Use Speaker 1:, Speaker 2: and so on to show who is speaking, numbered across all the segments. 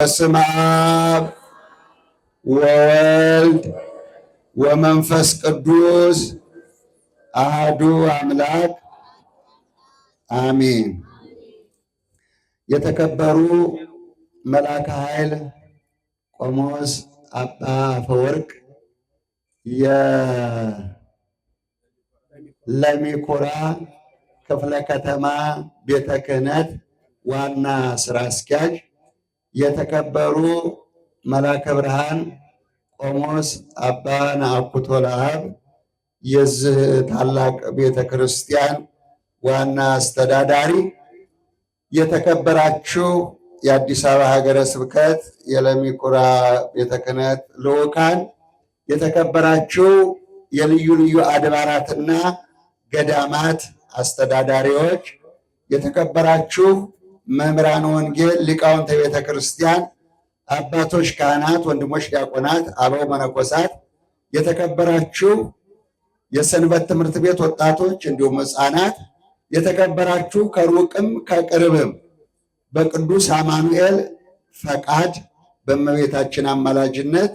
Speaker 1: በስመ አብ ወወልድ ወመንፈስ ቅዱስ አሐዱ አምላክ አሜን። የተከበሩ መልአከ ኃይል ቆሞስ አባ አፈወርቅ የለሚኩራ ክፍለ ከተማ ቤተ ክህነት ዋና ስራ አስኪያጅ፣ የተከበሩ መልአከ ብርሃን ቆሞስ አባ ነአኩቶ ለአብ የዚህ ታላቅ ቤተ ክርስቲያን ዋና አስተዳዳሪ፣ የተከበራችሁ የአዲስ አበባ ሀገረ ስብከት የለሚኩራ ቤተ ክህነት ልዑካን፣ የተከበራችሁ የልዩ ልዩ አድባራትና ገዳማት አስተዳዳሪዎች፣ የተከበራችሁ መምህራን ወንጌል፣ ሊቃውንተ ቤተ ክርስቲያን፣ አባቶች ካህናት፣ ወንድሞች ዲያቆናት፣ አበው መነኮሳት፣ የተከበራችሁ የሰንበት ትምህርት ቤት ወጣቶች እንዲሁም ሕፃናት፣ የተከበራችሁ ከሩቅም ከቅርብም በቅዱስ አማኑኤል ፈቃድ በእመቤታችን አማላጅነት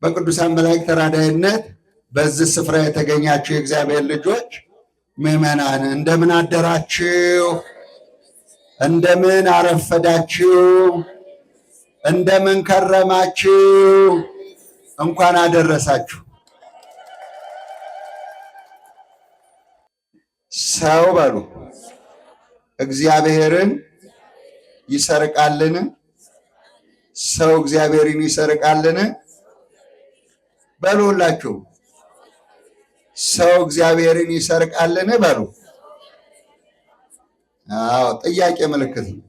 Speaker 1: በቅዱሳን መላእክት ተራዳኢነት በዚህ ስፍራ የተገኛችሁ የእግዚአብሔር ልጆች ምዕመናን እንደምን አደራችሁ? እንደምን አረፈዳችሁ? እንደምን ከረማችሁ? እንኳን አደረሳችሁ። ሰው በሉ እግዚአብሔርን ይሰርቃልን? ሰው እግዚአብሔርን ይሰርቃልን? በሉ ሁላችሁ ሰው እግዚአብሔርን ይሰርቃልን? በሉ። አዎ፣ ጥያቄ ምልክት ነው።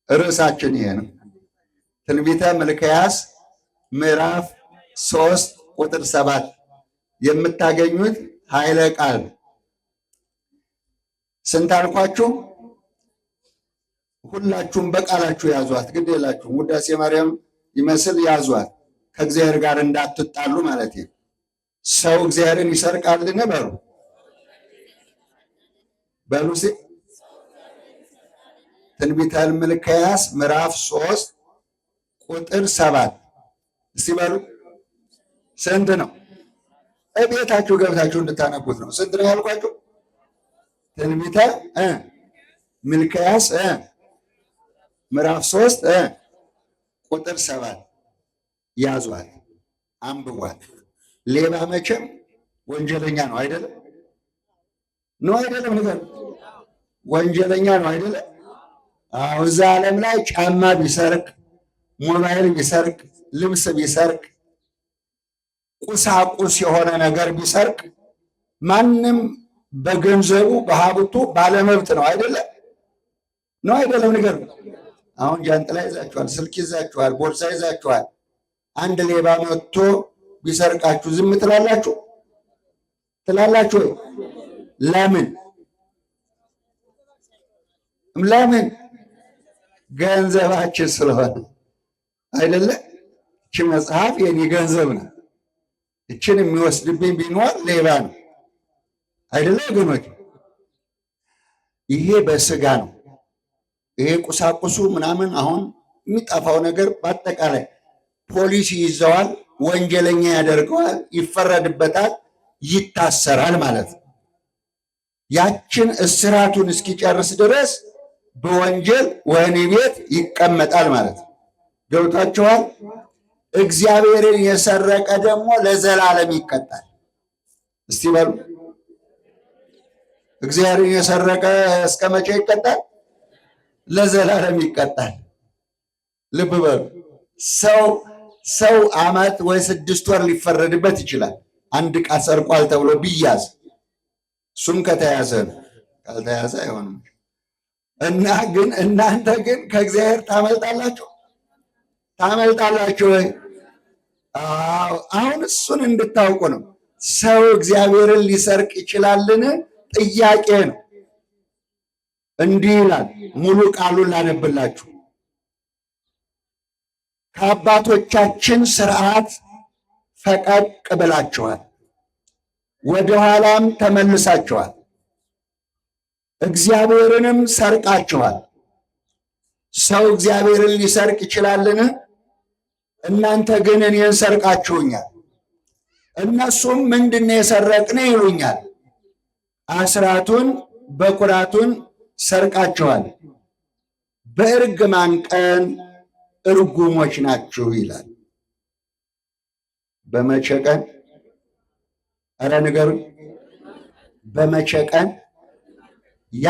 Speaker 1: ርዕሳችን ይሄ ነው። ትንቢተ ሚልክያስ ምዕራፍ 3 ቁጥር 7 የምታገኙት ኃይለ ቃል ስንት አልኳችሁ? ሁላችሁም በቃላችሁ ያዟት፣ ግድ የላችሁም። ውዳሴ ማርያም ይመስል ያዟት፣ ከእግዚአብሔር ጋር እንዳትጣሉ ማለት ነው። ሰው እግዚአብሔርን ይሰርቃልን? በሉ በሉ። ትንቢተ ሚልክያስ ምዕራፍ 3 ቁጥር 7 እስቲ በሉ። ስንት ነው? እቤታችሁ ገብታችሁ እንድታነቡት ነው። ስንት ነው ያልኳችሁ? ትንቢተ ሚልክያስ ምዕራፍ 3 ቁጥር 7 ያዟት፣ አንብቧት። ሌባ መቼም ወንጀለኛ ነው አይደለም? ነው አይደለም? ነገር ወንጀለኛ ነው አይደለም? አዎ። እዛ ዓለም ላይ ጫማ ቢሰርቅ፣ ሞባይል ቢሰርቅ፣ ልብስ ቢሰርቅ፣ ቁሳቁስ የሆነ ነገር ቢሰርቅ ማንም በገንዘቡ በሀብቱ ባለመብት ነው አይደለም? ነው አይደለም? ነገር አሁን ጃንጥላ ይዛችኋል፣ ስልክ ይዛችኋል፣ ቦርሳ ይዛችኋል። አንድ ሌባ መጥቶ ቢሰርቃችሁ ዝም ትላላችሁ? ትላላችሁ ወይ? ለምን? ለምን? ገንዘባችን ስለሆነ አይደለ? እቺ መጽሐፍ የኔ ገንዘብ ነው። እችን የሚወስድብኝ ቢኖር ሌባ ነው አይደለ ወገኖች? ይሄ በስጋ ነው። ይሄ ቁሳቁሱ ምናምን አሁን የሚጠፋው ነገር በአጠቃላይ ፖሊስ ይዘዋል፣ ወንጀለኛ ያደርገዋል፣ ይፈረድበታል፣ ይታሰራል ማለት ነው። ያችን እስራቱን እስኪጨርስ ድረስ በወንጀል ወህኒ ቤት ይቀመጣል ማለት ነው። ገብቷችኋል? እግዚአብሔርን የሰረቀ ደግሞ ለዘላለም ይቀጣል። እስቲ በሉ እግዚአብሔርን የሰረቀ እስከ መቼ ይቀጣል? ለዘላለም ይቀጣል። ልብ በሉ። ሰው ዓመት ወይ 6 ወር ሊፈረድበት ይችላል፣ አንድ ዕቃ ሰርቋል ተብሎ ቢያዝ። እሱም ከተያዘ ነው፣ ካልተያዘ አይሆንም። እና ግን እናንተ ግን ከእግዚአብሔር ታመልጣላችሁ። ታመልጣላችሁ ወይ? አሁን እሱን እንድታውቁ ነው። ሰው እግዚአብሔርን ሊሰርቅ ይችላልን? ጥያቄ ነው። እንዲህ ይላል፣ ሙሉ ቃሉን ላነብላችሁ። ከአባቶቻችን ስርዓት ፈቀቅ ብላችኋል፣ ወደ ኋላም ተመልሳችኋል፣ እግዚአብሔርንም ሰርቃችኋል። ሰው እግዚአብሔርን ሊሰርቅ ይችላልን? እናንተ ግን እኔን ሰርቃችሁኛል። እነሱም ምንድነው የሰረቅን ይሉኛል። አስራቱን በኩራቱን ሰርቃችኋል፣ በእርግማን ቀን እርጉሞች ናችሁ ይላል። በመቼ ቀን? ኧረ ንገሩኝ። በመቼ ቀን? ያ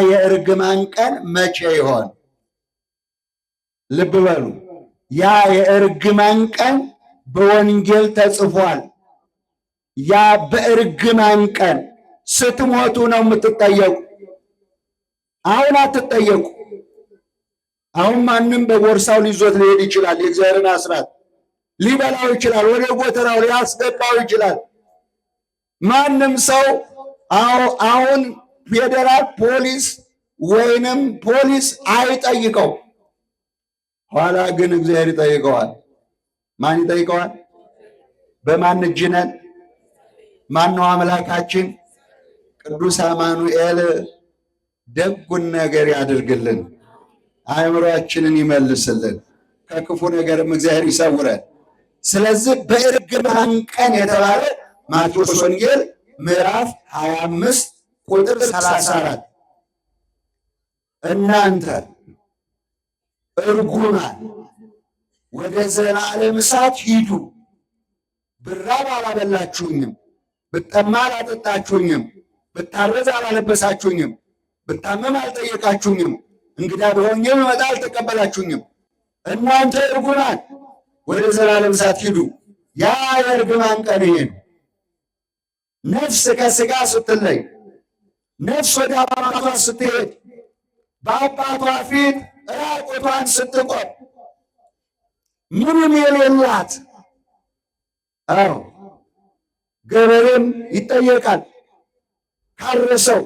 Speaker 1: የእርግማን ቀን መቼ ይሆን? ልብ በሉ። ያ የእርግማን ቀን በወንጌል ተጽፏል። ያ በእርግማን ቀን ስትሞቱ ነው የምትጠየቁ። አሁን አትጠየቁ። አሁን ማንም በቦርሳው ሊዞት ሊሄድ ይችላል። የእግዚአብሔርን አስራት ሊበላው ይችላል። ወደ ጎተራው ሊያስገባው ይችላል። ማንም ሰው አሁን ፌዴራል ፖሊስ ወይንም ፖሊስ አይጠይቀው። ኋላ ግን እግዚአብሔር ይጠይቀዋል። ማን ይጠይቀዋል? በማን እጅ ነን? ማን ነው አምላካችን? ቅዱስ አማኑኤል ደጉን ነገር ያድርግልን፣ አእምሮአችንን ይመልስልን፣ ከክፉ ነገርም እግዚአብሔር ይሰውረን። ስለዚህ በእርግማን ቀን የተባለ ማቴዎስ ወንጌል ምዕራፍ 25 ቁጥር 34 እናንተ እርጉማን ወደ ዘላለም እሳት ሂዱ፣ ብራብ አላበላችሁኝም፣ ብጠማ አላጠጣችሁኝም፣ ብታረዝ አላለበሳችሁኝም፣ ብታመም አልጠየቃችሁኝም፣ እንግዳ ብሆኜ ብመጣ አልተቀበላችሁኝም። እናንተ እርጉማን ወደ ዘላለም እሳት ሂዱ። ያ የእርግማን ቀን ይሄ ነው። ነፍስ ከሥጋ ስትለይ፣ ነፍስ ወደ አባቷ ስትሄድ፣ በአባቷ ፊት ራቁቷን ስትቆም፣ ምንም የሌላት ገበሬም ይጠየቃል። ካረሰው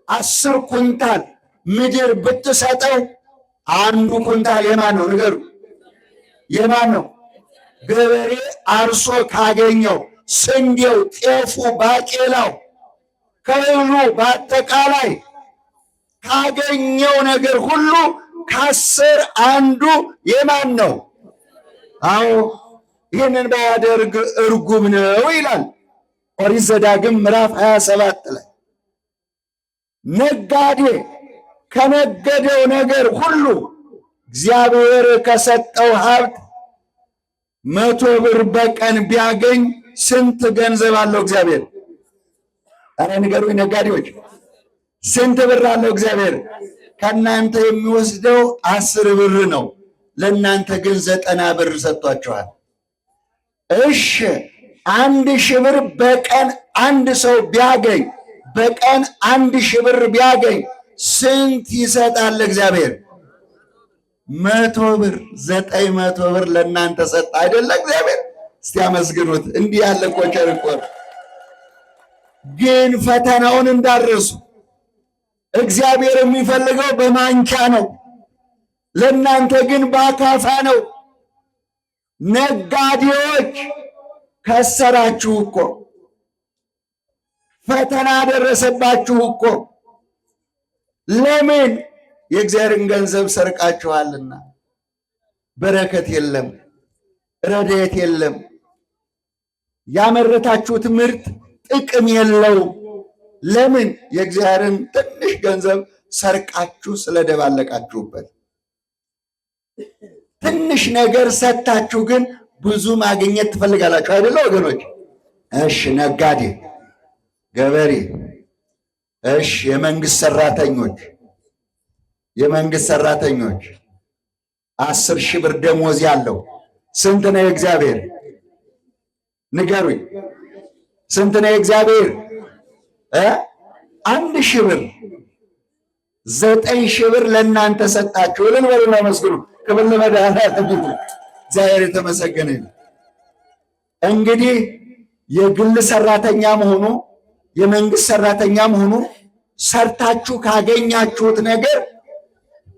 Speaker 1: 10 ኩንታል ምድር ብትሰጠው አንዱ ኩንታል የማን ነው? ንገሩ። የማን ነው? ገበሬ አርሶ ካገኘው ስንዴው፣ ጤፉ፣ ባቄላው፣ ከእህሉ በአጠቃላይ ካገኘው ነገር ሁሉ ከ10 አንዱ የማን ነው? አዎ ይህንን ባያደርግ እርጉም ነው ይላል ኦሪት ዘዳግም ምዕራፍ 27 ላይ። ነጋዴ ከነገደው ነገር ሁሉ እግዚአብሔር ከሰጠው ሀብት 100 ብር በቀን ቢያገኝ ስንት ገንዘብ አለው እግዚአብሔር? ኧረ ንገሩኝ ነጋዴዎች፣ ስንት ብር አለው እግዚአብሔር? ከእናንተ የሚወስደው 10 ብር ነው። ለእናንተ ግን 90 ብር ሰጥቷቸዋል። እሺ 1000 ብር በቀን አንድ ሰው ቢያገኝ፣ በቀን 1000 ብር ቢያገኝ ስንት ይሰጣል እግዚአብሔር? 100 ብር። 900 ብር ለእናንተ ሰጥ አይደለ እግዚአብሔር? እስቲ አመስግኑት። እንዲህ ያለ እኮ ቸር እኮ ነው። ግን ፈተናውን እንዳረሱ እግዚአብሔር የሚፈልገው በማንኪያ ነው፣ ለእናንተ ግን በአካፋ ነው። ነጋዴዎች ከሰራችሁ እኮ፣ ፈተና ደረሰባችሁ እኮ። ለምን? የእግዚአብሔርን ገንዘብ ሰርቃችኋልና። በረከት የለም፣ ረድኤት የለም። ያመረታችሁት ምርት ጥቅም የለው። ለምን? የእግዚአብሔርን ትንሽ ገንዘብ ሰርቃችሁ ስለደባለቃችሁበት። ትንሽ ነገር ሰጥታችሁ ግን ብዙ ማግኘት ትፈልጋላችሁ አይደለ ወገኖች? እሺ ነጋዴ፣ ገበሬ፣ እሺ የመንግስት ሰራተኞች 10,000 ብር ደሞዝ ያለው ስንት ነው የእግዚአብሔር? ንገሩኝ። ስንት ነው የእግዚአብሔር? 1,000 ብር። 9,000 ብር ለእናንተ ሰጣችሁ። እልል በሉና መስግኑ። ክብር ለመድኃኒዓለም ይሁን። እግዚአብሔር የተመሰገነ ይሁን። እንግዲህ የግል ሰራተኛ መሆኑ የመንግስት ሰራተኛ መሆኑ ሰርታችሁ ካገኛችሁት ነገር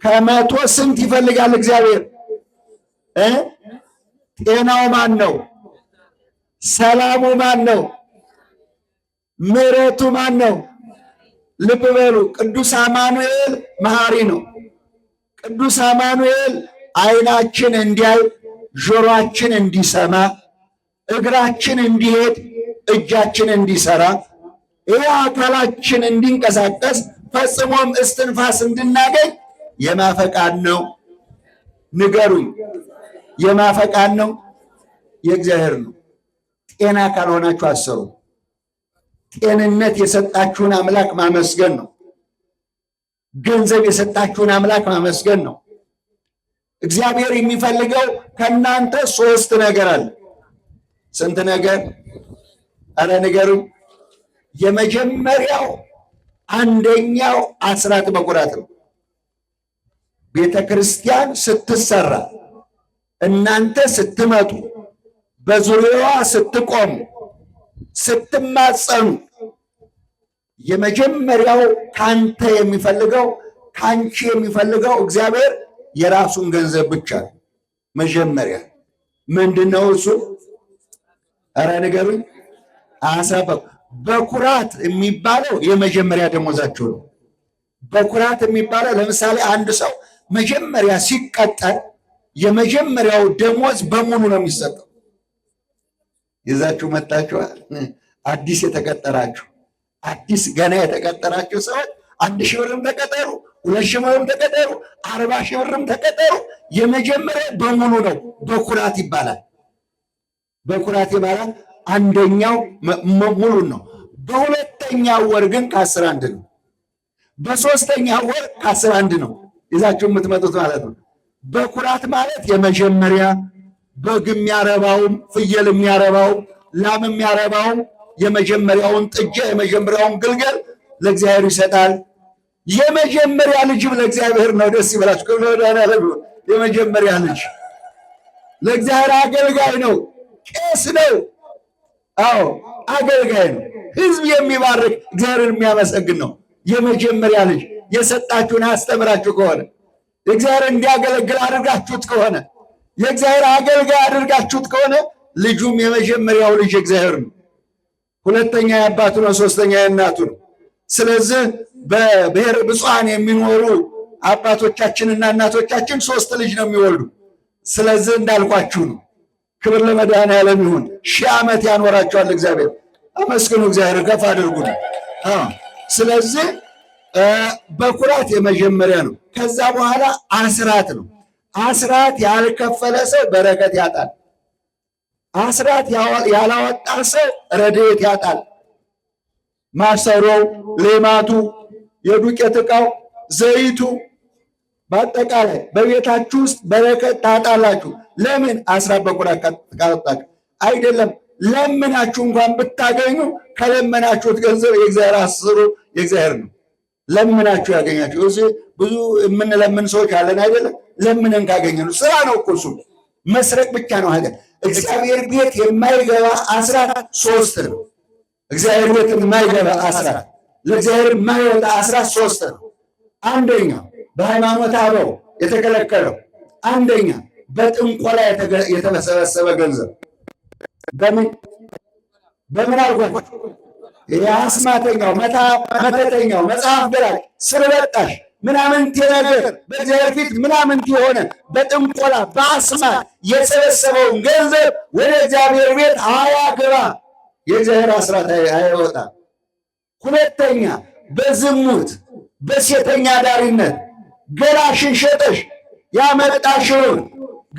Speaker 1: ከ100 ስንት ይፈልጋል እግዚአብሔር? ጤናው ማን ነው? ሰላሙ ማን ነው? ምሕረቱ ማን ነው? ልብ በሉ። ቅዱስ አማኑኤል መሐሪ ነው። ቅዱስ አማኑኤል ዓይናችን እንዲያይ ጆሮአችን እንዲሰማ፣ እግራችን እንዲሄድ፣ እጃችን እንዲሰራ፣ ይህ አካላችን እንዲንቀሳቀስ ፈጽሞም እስትንፋስ እንድናገኝ የማፈቃድ ነው? ንገሩኝ። የማፈቃድ ነው? የእግዚአብሔር ነው። ጤና ካልሆናችሁ አሰሩ። ጤንነት የሰጣችሁን አምላክ ማመስገን ነው። ገንዘብ የሰጣችሁን አምላክ ማመስገን ነው። እግዚአብሔር የሚፈልገው ከእናንተ 3 ነገር አለ። ስንት ነገር? አረ ንገሩኝ። የመጀመሪያው አንደኛው አስራት በኩራት ነው። ቤተ ክርስቲያን ስትሰራ እናንተ ስትመጡ በዙሪያዋ ስትቆሙ ስትማጸኑ የመጀመሪያው ካንተ የሚፈልገው ካንቺ የሚፈልገው እግዚአብሔር የራሱን ገንዘብ ብቻ ነው። መጀመሪያ ምንድነው እሱ? አረ ንገሩኝ። በኩራት የሚባለው የመጀመሪያ ደሞዛቸው ነው። በኩራት የሚባለው ለምሳሌ አንድ ሰው መጀመሪያ ሲቀጠር የመጀመሪያው ደሞዝ በሙሉ ነው የሚሰጠው። ይዛችሁ መጣችኋል። አዲስ የተቀጠራችሁ አዲስ ገና የተቀጠራችሁ ሰዎች 1,000 ብርም ተቀጠሩ፣ 2,000 ብርም ተቀጠሩ፣ 40,000 ብርም ተቀጠሩ፣ የመጀመሪያ በሙሉ ነው። በኩራት ይባላል። በኩራት ይባላል። አንደኛው ሙሉ ነው። በሁለተኛው ወር ግን ከ10 1 ነው። በሶስተኛው ወር ከ10 1 ነው ይዛችሁ የምትመጡት ማለት ነው። በኩራት ማለት የመጀመሪያ በግ የሚያረባውም ፍየል የሚያረባውም ላም የሚያረባውም የመጀመሪያውን ጥጃ የመጀመሪያውን ግልገል ለእግዚአብሔር ይሰጣል። የመጀመሪያ ልጅም ለእግዚአብሔር ነው። ደስ ይበላችሁ። የመጀመሪያ ልጅ ለእግዚአብሔር አገልጋይ ነው፣ ቄስ ነው። አዎ አገልጋይ ነው። ሕዝብ የሚባርክ እግዚአብሔርን የሚያመሰግን ነው። የመጀመሪያ ልጅ የሰጣችሁን አስተምራችሁ ከሆነ እግዚአብሔር እንዲያገለግል አድርጋችሁት ከሆነ የእግዚአብሔር አገልጋይ አድርጋችሁት ከሆነ ልጁም የመጀመሪያው ልጅ እግዚአብሔር ነው። ሁለተኛ የአባቱ ነው፣ ሶስተኛ የእናቱ ነው። ስለዚህ በብሔር ብፁዓን የሚኖሩ አባቶቻችንና እናቶቻችን 3 ልጅ ነው የሚወልዱ። ስለዚህ እንዳልኳችሁ ነው። ክብር ለመድኃኔዓለም ይሁን። 1000 ዓመት ያኖራቸዋል እግዚአብሔር። አመስግኑ፣ እግዚአብሔር ከፍ አድርጉ። ስለዚህ በኩራት የመጀመሪያ ነው። ከዛ በኋላ አስራት ነው። አስራት ያልከፈለ ሰው በረከት ያጣል። አስራት ያላወጣ ሰው ረድኤት ያጣል። ማሰሮው፣ ሌማቱ፣ የዱቄት ዕቃው፣ ዘይቱ በአጠቃላይ በቤታችሁ ውስጥ በረከት ታጣላችሁ። ለምን? አስራት በኩራት ካወጣችሁ አይደለም። ለምናችሁ እንኳን ብታገኙ ከለመናችሁት ገንዘብ የእግዚአብሔር አስሩ የእግዚአብሔር ነው። ለምናችሁ ያገኛችሁ። እዚህ ብዙ የምንለምን ሰዎች አለን አይደለም? ለምንን ካገኘነው ስራ ነው እኮ እሱ መስረቅ ብቻ ነው አይደል? እግዚአብሔር ቤት የማይገባ አስራት 3 ነው። እግዚአብሔር ቤት የማይገባ አስራት ለእግዚአብሔር የማይወጣ አስራት 3 ነው። አንደኛው በሃይማኖት አበው የተከለከለው፣ አንደኛ በጥንቆላ የተሰበሰበ ገንዘብ። በምን አልኳችሁ? የአስማተኛው መተተኛው መጽሐፍ ገላጭ ስርበጣሽ ምናምንቴ ነገር በእግዚአብሔር ፊት ምናምንቴ የሆነ በጥንቆላ በአስማት የሰበሰበውን ገንዘብ ወደ እግዚአብሔር ቤት አያግባ። የእግዚአብሔር አስራት አይወጣ። ሁለተኛ በዝሙት በሴተኛ ዳሪነት ገላሽን ሸጠሽ ያመጣሽውን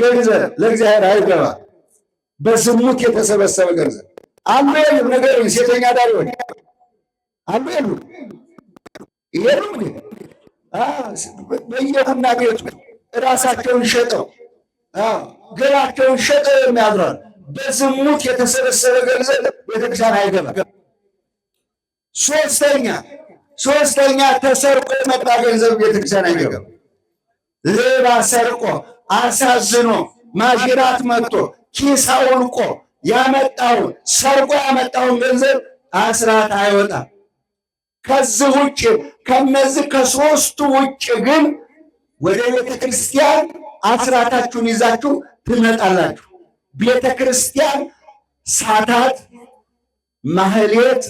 Speaker 1: ገንዘብ ለእግዚአብሔር አይገባ። በዝሙት የተሰበሰበ ገንዘብ አሉ የሉም? ነገር ሴተኛ ዳሪዎች አሉ የሉም? የሉም? በየቡና ቤቱ ራሳቸውን ሸጠው ገላቸውን ሸጠው የሚያድራል። በዝሙት የተሰበሰበ ገንዘብ ቤተክርስቲያን አይገባም። ሶስተኛ ተሰርቆ የመጣ ገንዘብ ቤተክርስቲያን አይገባም። ሌባ ሰርቆ አሳዝኖ ማጅራት መጥቶ ኪስ አውልቆ ያመጣውን ሰርቆ ያመጣውን ገንዘብ አስራት አይወጣም። ከዚህ ውጭ ከነዚህ ከ3ቱ ውጭ ግን ወደ ቤተ ክርስቲያን አስራታችሁን ይዛችሁ ትመጣላችሁ። ቤተ ክርስቲያን ሳታት፣ ማህሌት፣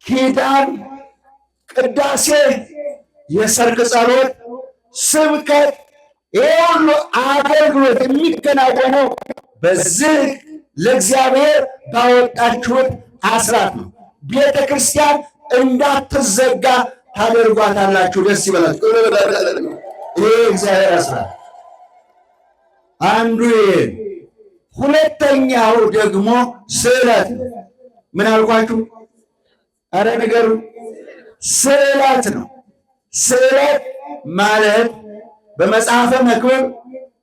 Speaker 1: ኪዳን፣ ቅዳሴ፣ የሰርክ ጸሎት፣ ስብከት ይህ ሁሉ አገልግሎት የሚከናወነው በዚህ ለእግዚአብሔር ባወጣችሁት አስራት ነው። ቤተ ክርስቲያን እንዳትዘጋ ታደርጓታላችሁ። ደስ ይበላችሁ። ይሄ እግዚአብሔር አስራት አንዱ ይሄ። ሁለተኛው ደግሞ ስዕለት ነው። ምን አልኳችሁ? አረ ንገሩ። ስዕለት ነው። ስዕለት ማለት በመጽሐፈ መክብብ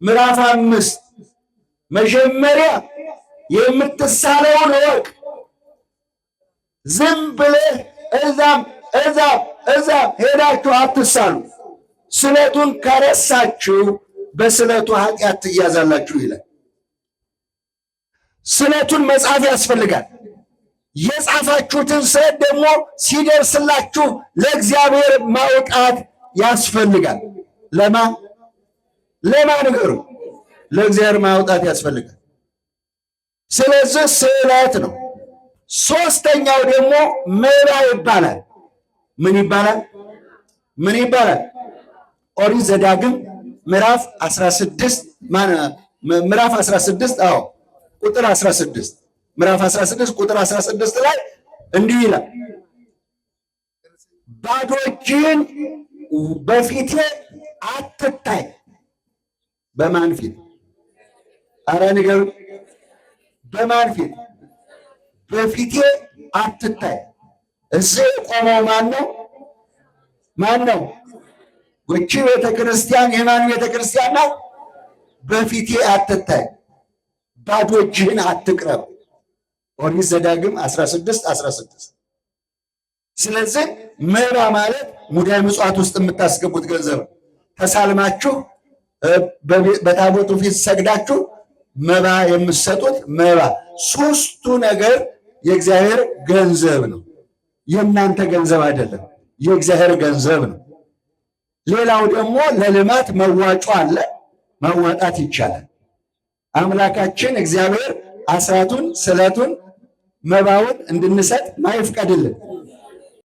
Speaker 1: ምዕራፍ 5 መጀመሪያ የምትሳለውን እወቅ። ዝም ብለህ እዛም ሄዳችሁ አትሳሉ። ስለቱን ከረሳችሁ በስለቱ ኃጢአት ትያዛላችሁ ይላል። ስለቱን መጻፍ ያስፈልጋል። የጻፋችሁትን ስለት ደግሞ ሲደርስላችሁ ለእግዚአብሔር ማውጣት ያስፈልጋል። ለማ ንገሩ? ለእግዚአብሔር ማውጣት ያስፈልጋል። ስለዚህ ስዕለት ነው። ሶስተኛው ደግሞ መባ ይባላል። ምን ይባላል? ምን ይባላል? ኦሪት ዘዳግም ምዕራፍ 16 ምዕራፍ 16 ቁጥር 16 ምዕራፍ 16 ቁጥር 16 ላይ እንዲህ ይላል፣ ባዶ እጅህን በፊቴ አትታይ። በማን ፊት? አረ ንገሩ። በማን ፊት? በፊቴ አትታይ። እዚህ የቆመው ማን ነው? ማን ነው? ወቺ ቤተ ክርስቲያን የማን ቤተ ክርስቲያን ነው? በፊቴ አትታይ፣ ባዶ እጅህን አትቅረብ። ኦሪት ዘዳግም 16:16። ስለዚህ መባ ማለት ሙዳየ ምጽዋት ውስጥ የምታስገቡት ገንዘብ ነው። ተሳልማችሁ በታቦቱ ፊት ሰግዳችሁ መባ የምትሰጡት መባ። ሶስቱ ነገር የእግዚአብሔር ገንዘብ ነው። የእናንተ ገንዘብ አይደለም፣ የእግዚአብሔር ገንዘብ ነው። ሌላው ደግሞ ለልማት መዋጮ አለ፣ ማዋጣት ይቻላል። አምላካችን እግዚአብሔር አስራቱን፣ ስለቱን፣ መባውን እንድንሰጥ ማይፍቀድልን